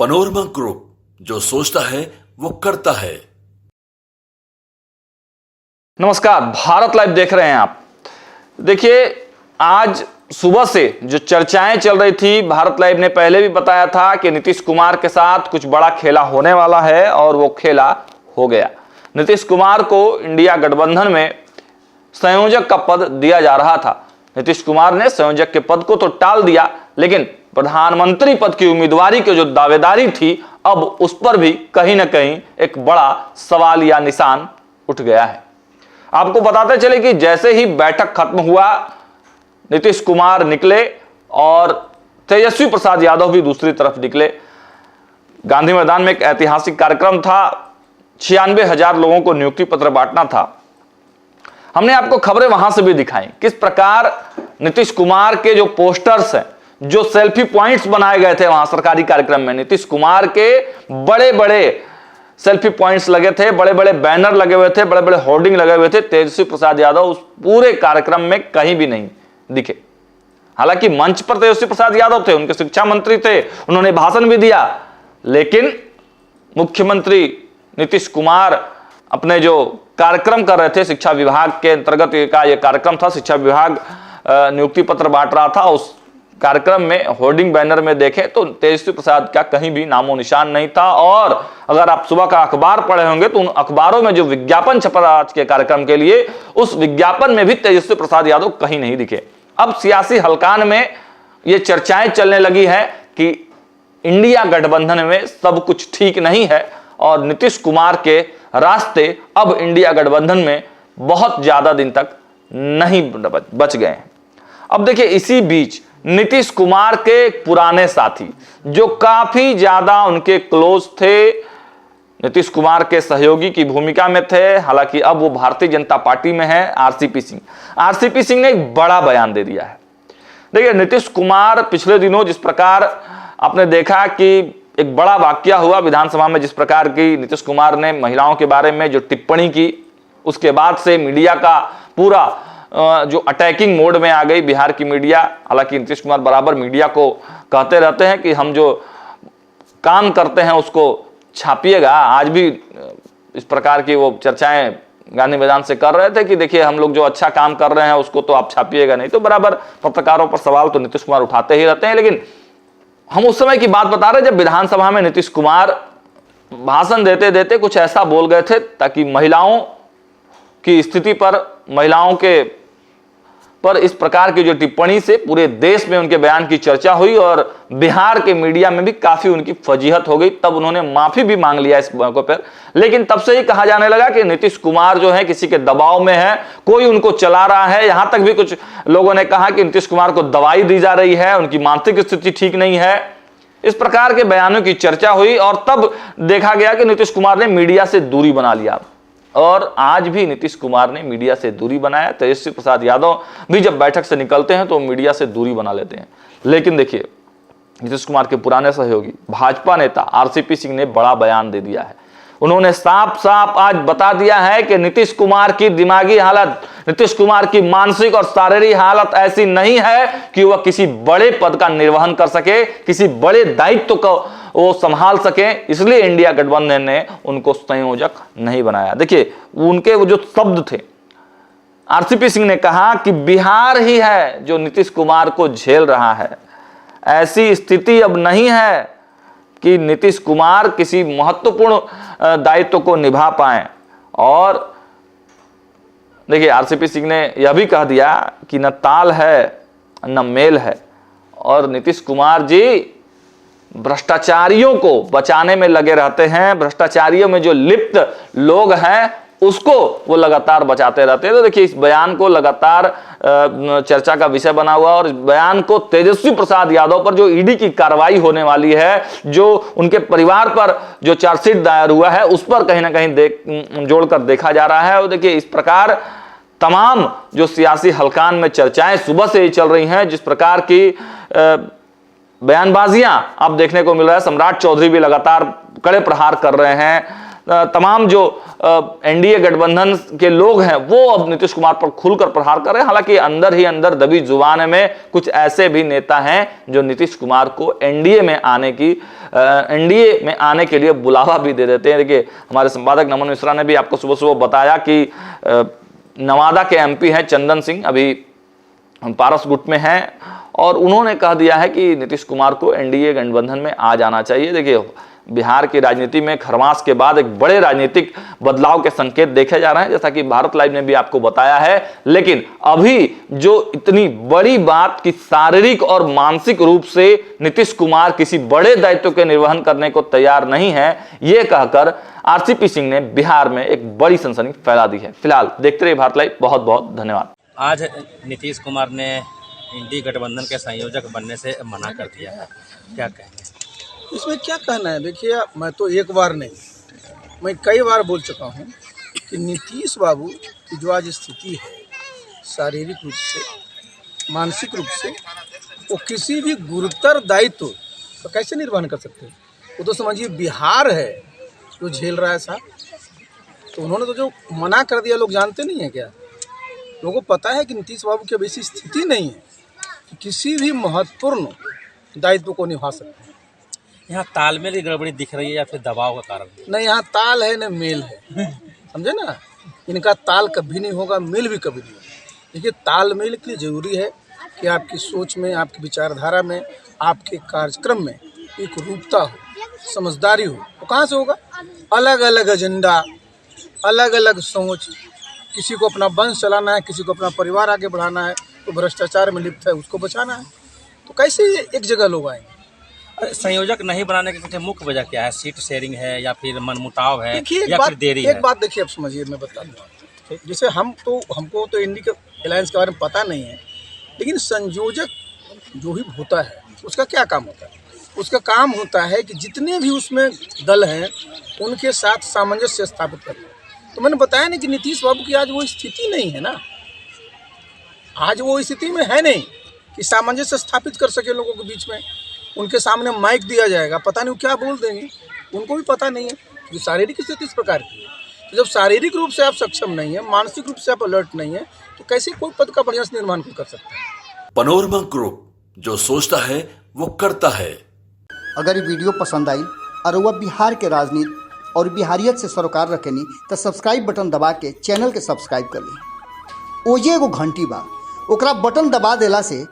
Panorama group, जो सोचता है वो करता है। नमस्कार, भारत लाइव देख रहे हैं आप। देखिए, आज सुबह से जो चर्चाएं चल रही थी, भारत लाइव ने पहले भी बताया था कि नीतीश कुमार के साथ कुछ बड़ा खेला होने वाला है और वो खेला हो गया। नीतीश कुमार को इंडिया गठबंधन में संयोजक का पद दिया जा रहा था। नीतीश कुमार ने संयोजक के पद को तो टाल दिया, लेकिन प्रधानमंत्री पद की उम्मीदवारी की जो दावेदारी थी, अब उस पर भी कहीं ना कहीं एक बड़ा सवाल या निशान उठ गया है। आपको बताते चले कि जैसे ही बैठक खत्म हुआ, नीतीश कुमार निकले और तेजस्वी प्रसाद यादव भी दूसरी तरफ निकले। गांधी मैदान में एक ऐतिहासिक कार्यक्रम था, 96,000 लोगों को नियुक्ति पत्र बांटना था। हमने आपको खबरें वहां से भी दिखाई, किस प्रकार नीतीश कुमार के जो पोस्टर्स हैं, जो सेल्फी पॉइंट्स बनाए गए थे वहां सरकारी कार्यक्रम में, नीतीश कुमार के बड़े बड़े सेल्फी पॉइंट्स लगे थे, बड़े बड़े बैनर लगे हुए थे, बड़े बड़े होर्डिंग लगे हुए थे। तेजस्वी प्रसाद यादव उस पूरे कार्यक्रम में कहीं भी नहीं दिखे। हालांकि मंच पर तेजस्वी प्रसाद यादव थे, उनके शिक्षा मंत्री थे, उन्होंने भाषण भी दिया, लेकिन मुख्यमंत्री नीतीश कुमार अपने जो कार्यक्रम कर रहे थे, शिक्षा विभाग के अंतर्गत का यह कार्यक्रम था, शिक्षा विभाग नियुक्ति पत्र बांट रहा था। उस कार्यक्रम में होर्डिंग बैनर में देखें तो तेजस्वी प्रसाद का कहीं भी नामो निशान नहीं था। और अगर आप सुबह का अखबार पढ़े होंगे तो उन अखबारों में जो विज्ञापन छपा आज के कार्यक्रम के लिए, उस विज्ञापन में भी तेजस्वी प्रसाद यादव कहीं नहीं दिखे। अब सियासी हलकान में ये चर्चाएं चलने लगी है कि इंडिया गठबंधन में सब कुछ ठीक नहीं है और नीतीश कुमार के रास्ते अब इंडिया गठबंधन में बहुत ज्यादा दिन तक नहीं बच गए हैं। अब देखिए, इसी बीच नीतीश कुमार के पुराने साथी जो काफी ज्यादा उनके क्लोज थे, नीतीश कुमार के सहयोगी की भूमिका में थे, हालांकि अब वो भारतीय जनता पार्टी में है, आरसीपी सिंह ने एक बड़ा बयान दे दिया है। देखिए, नीतीश कुमार पिछले दिनों जिस प्रकार आपने देखा कि एक बड़ा वाकया हुआ विधानसभा में, जिस प्रकार की नीतीश कुमार ने महिलाओं के बारे में जो टिप्पणी की, उसके बाद से मीडिया का पूरा जो अटैकिंग मोड में आ गई बिहार की मीडिया। हालांकि नीतीश कुमार बराबर मीडिया को कहते रहते हैं कि हम जो काम करते हैं उसको छापिएगा। आज भी इस प्रकार की वो चर्चाएं गांधी मैदान से कर रहे थे कि देखिए, हम लोग जो अच्छा काम कर रहे हैं उसको तो आप छापिएगा नहीं। तो बराबर पत्रकारों पर सवाल तो नीतीश कुमार उठाते ही रहते हैं। लेकिन हम उस समय की बात बता रहे जब विधानसभा में नीतीश कुमार भाषण देते देते कुछ ऐसा बोल गए थे ताकि महिलाओं की स्थिति पर, महिलाओं के पर इस प्रकार की जो टिप्पणी से पूरे देश में उनके बयान की चर्चा हुई और बिहार के मीडिया में भी काफी उनकी फजीहत हो गई। तब उन्होंने माफी भी मांग लिया इस मौके पर। लेकिन तब से ही कहा जाने लगा कि नीतीश कुमार जो है किसी के दबाव में है, कोई उनको चला रहा है। यहां तक भी कुछ लोगों ने कहा कि नीतीश कुमार को दवाई दी जा रही है, उनकी मानसिक स्थिति ठीक नहीं है। इस प्रकार के बयानों की चर्चा हुई और तब देखा गया कि नीतीश कुमार ने मीडिया से दूरी बना लिया। और आज भी नीतीश कुमार ने मीडिया से दूरी बनाया। तेजस्वी प्रसाद यादव भी जब बैठक से निकलते हैं तो मीडिया से दूरी बना लेते हैं। लेकिन देखिए, नीतीश कुमार के पुराने सहयोगी भाजपा नेता आरसीपी सिंह ने बड़ा बयान दे दिया है। उन्होंने साफ साफ आज बता दिया है कि नीतीश कुमार की दिमागी हालत, नीतीश कुमार की मानसिक और शारीरिक हालत ऐसी नहीं है कि वह किसी बड़े पद का निर्वहन कर सके, किसी बड़े दायित्व को वो संभाल सके। इसलिए इंडिया गठबंधन ने उनको संयोजक नहीं बनाया। देखिए, उनके वो जो शब्द थे, आरसीपी सिंह ने कहा कि बिहार ही है जो नीतीश कुमार को झेल रहा है। ऐसी स्थिति अब नहीं है कि नीतीश कुमार किसी महत्वपूर्ण दायित्व को निभा पाए। और देखिए, आरसीपी सिंह ने यह भी कह दिया कि न ताल है न मेल है और नीतीश कुमार जी भ्रष्टाचारियों को बचाने में लगे रहते हैं। भ्रष्टाचारियों में जो लिप्त लोग हैं उसको वो लगातार बचाते रहते हैं। तो देखिए, इस बयान को लगातार चर्चा का विषय बना हुआ और इस बयान को तेजस्वी प्रसाद यादव पर जो ईडी की कार्रवाई होने वाली है, जो उनके परिवार पर जो चार्जशीट दायर हुआ है, उस पर कहीं ना कहीं जोड़कर देखा जा रहा है। और देखिए, इस प्रकार तमाम जो सियासी हलकान में चर्चाएं सुबह से ही चल रही हैं, जिस प्रकार की बयानबाजियां आप देखने को मिल रहा है। सम्राट चौधरी भी लगातार कड़े प्रहार कर रहे हैं तमाम जो एनडीए गठबंधन के लोग हैं वो अब नीतीश कुमार पर खुलकर प्रहार कर रहे हैं। हालांकि अंदर ही अंदर दबी जुबान में कुछ ऐसे भी नेता हैं जो नीतीश कुमार को एनडीए में आने के लिए बुलावा भी दे देते हैं। देखिए, हमारे संपादक नमन मिश्रा ने भी आपको सुबह सुबह बताया कि नवादा के एमपी हैं चंदन सिंह, अभी पारस गुट में हैं, और उन्होंने कह दिया है कि नीतीश कुमार को एनडीए गठबंधन में आ जाना चाहिए। देखिए, बिहार की राजनीति में खरमास के बाद एक बड़े राजनीतिक बदलाव के संकेत देखे जा रहे हैं, जैसा कि भारत लाइव ने भी आपको बताया है। लेकिन अभी जो इतनी बड़ी बात कि शारीरिक और मानसिक रूप से नीतीश कुमार किसी बड़े दायित्व के निर्वहन करने को तैयार नहीं है, यह कहकर आरसीपी सिंह ने बिहार में एक बड़ी सनसनी फैला दी है। फिलहाल देखते रहिए भारत लाइव। बहुत बहुत धन्यवाद। आज नीतीश कुमार ने इंडी गठबंधन के संयोजक बनने से मना कर दिया है, क्या कहेंगे? इसमें क्या कहना है? देखिए, मैं तो एक बार नहीं, मैं कई बार बोल चुका हूँ कि नीतीश बाबू की जो आज स्थिति है, शारीरिक रूप से, मानसिक रूप से, वो किसी भी गुरुतर दायित्व तो कैसे निर्वहन कर सकते हैं? वो तो समझिए बिहार है जो झेल रहा है साहब। तो उन्होंने तो जो मना कर दिया, लोग जानते नहीं है क्या? लोगों को पता है कि नीतीश बाबू की अब ऐसी स्थिति नहीं है कि किसी भी महत्वपूर्ण दायित्व को निभा सकते हैं। यहाँ तालमेल की गड़बड़ी दिख रही है या फिर दबाव का कारण? नहीं, यहाँ ताल है न मेल है, समझे ना? इनका ताल कभी नहीं होगा, मेल भी कभी नहीं होगा। देखिए, तालमेल के लिए जरूरी है कि आपकी सोच में, आपकी विचारधारा में, आपके कार्यक्रम में एक रूपता हो, समझदारी हो। तो कहाँ से होगा? अलग अलग एजेंडा, अलग अलग सोच, किसी को अपना वंश चलाना है, किसी को अपना परिवार आगे बढ़ाना है, तो भ्रष्टाचार में लिप्त है उसको बचाना है, तो कैसे एक जगह लोग आएंगे? संयोजक नहीं बनाने की पीछे मुख्य वजह क्या है? सीट शेयरिंग है या फिर मनमुटाव है देखिए, या फिर देरी है? एक बात देखिए, आप समझिए, मैं बता दूँ। जैसे हमको तो इंडी के अलायंस के बारे में पता नहीं है, लेकिन संयोजक जो भी होता है उसका क्या काम होता है? उसका काम होता है कि जितने भी उसमें दल हैं उनके साथ सामंजस्य स्थापित करना। तो मैंने बताया नहीं कि नीतीश बाबू की आज वो स्थिति नहीं है ना, आज वो स्थिति में है नहीं कि सामंजस्य स्थापित कर सके लोगों के बीच में। उनके सामने माइक दिया जाएगा, पता नहीं क्या बोल देंगे, उनको भी पता नहीं है। जो शारीरिक स्थिति इस प्रकार की है, तो जब शारीरिक रूप से आप सक्षम नहीं है, मानसिक रूप से आप अलर्ट नहीं है, तो कैसे कोई पद का बढ़िया से निर्माण कर सकता है? पनोरमा ग्रुप, जो सोचता है वो करता है। अगर ये वीडियो पसंद आई और वह बिहार के राजनीति और बिहारियत से सरोकार रखेनी तो सब्सक्राइब बटन दबा के चैनल के सब्सक्राइब कर ली। ओजे एगो घंटी बा, ओकरा बटन दबा देला से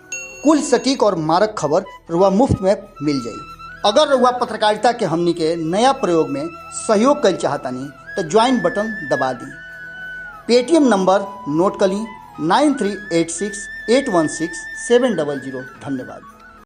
कुल सटीक और मारक खबर रुआ मुफ्त में मिल जाई। अगर रुआ पत्रकारिता के हमनी के नया प्रयोग में सहयोग कर चाहतानी तो ज्वाइन बटन दबा दी। पेटीएम नंबर नोट कर ली 9386816700। धन्यवाद।